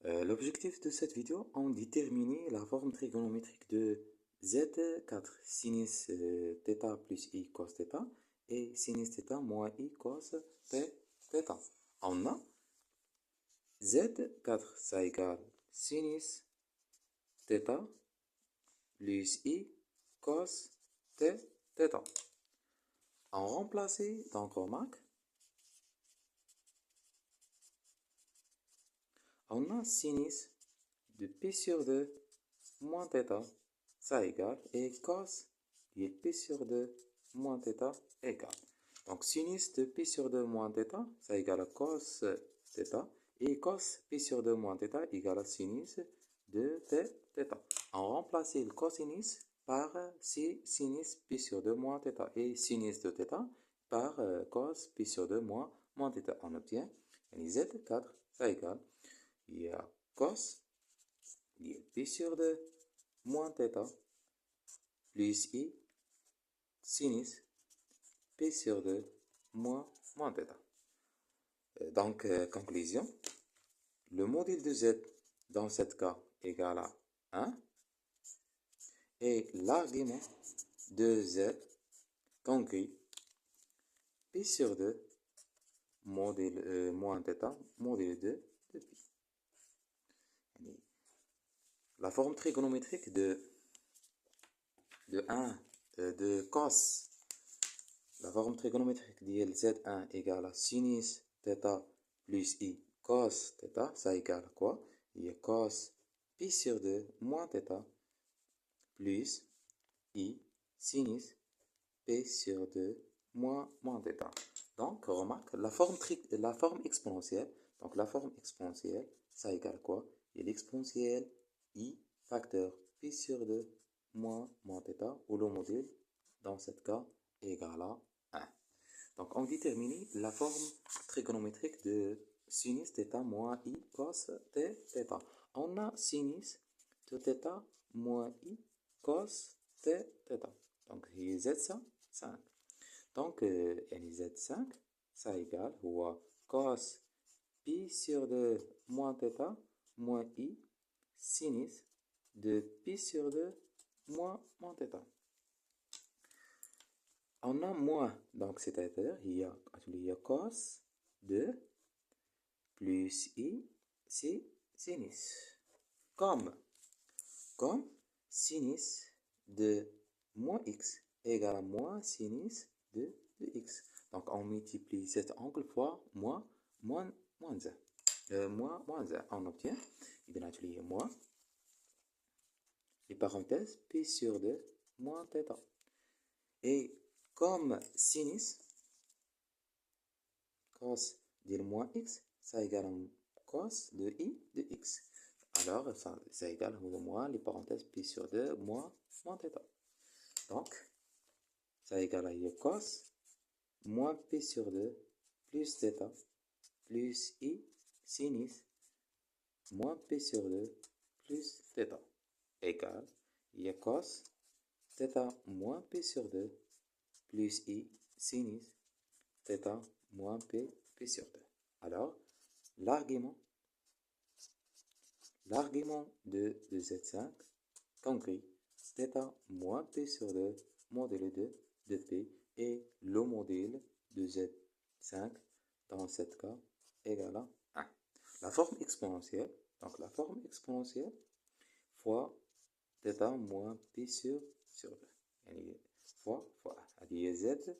L'objectif de cette vidéo est de déterminer la forme trigonométrique de Z4 sinus θ plus I cos θ et sinus θ moins I cos θ. On a Z4, ça égale sinus θ plus I cos θ. On remplace, donc remarque, on a sinus de pi sur 2 moins θ, ça égale, et cos de pi sur 2 moins θ égale. Donc sinus de pi sur 2 moins θ, ça égale à cos θ, et cos pi sur 2 moins θ égale à sinus de θ. On remplace le cosinus par sinus pi sur 2 moins θ, et sinus de θ par cos pi sur 2 moins θ. On obtient Z4, ça égale, il y a cos de pi sur 2 moins θ plus I sinus pi sur 2 moins θ. Donc, conclusion, le module de Z dans ce cas égale à 1 et l'argument de Z concret pi sur 2 module moins θ module 2 de pi. La forme trigonométrique de cos, la forme trigonométrique de Z1 égale à sinus θ plus I cos θ, ça égale quoi? Il y a cos pi sur 2 moins θ plus I sinus pi sur 2 moins θ. Donc, remarque, la forme exponentielle, donc la forme exponentielle, ça égale quoi? Il y a l'exponentielle I facteur pi sur 2 moins θ, ou le module, dans ce cas, égale à 1. Donc, on détermine la forme trigonométrique de sinus θ moins I cos θ. On a sinus de θ moins I cos θ. Donc, il Z5. Donc, Z5, ça égale ou cos pi sur 2 moins θ moins I sinus de pi sur 2 moins θ. On a moins, donc c'est-à-dire il y a cos de plus I sinus. Comme sinus de moins x égale à moins sinus de x. Donc on multiplie cet angle fois moins 1. On obtient, il y a moins, les parenthèses, pi sur 2 moins θ. Et comme sinus, cos de moins x, ça égale à cos de I de x. Alors, ça égale au moins les parenthèses pi sur 2 moins θ. Donc, ça égale à cos moins pi sur 2 plus θ plus I sinus moins pi sur 2 plus θ égale cos θ moins pi sur 2 plus I sinus θ moins pi sur 2. Alors, l'argument de Z5 concret θ moins pi sur 2 modèle 2 de P et le modèle de Z5 dans ce cas égale à 1. La forme exponentielle, donc la forme exponentielle fois θ moins pi sur 2. fois, c'est Z5.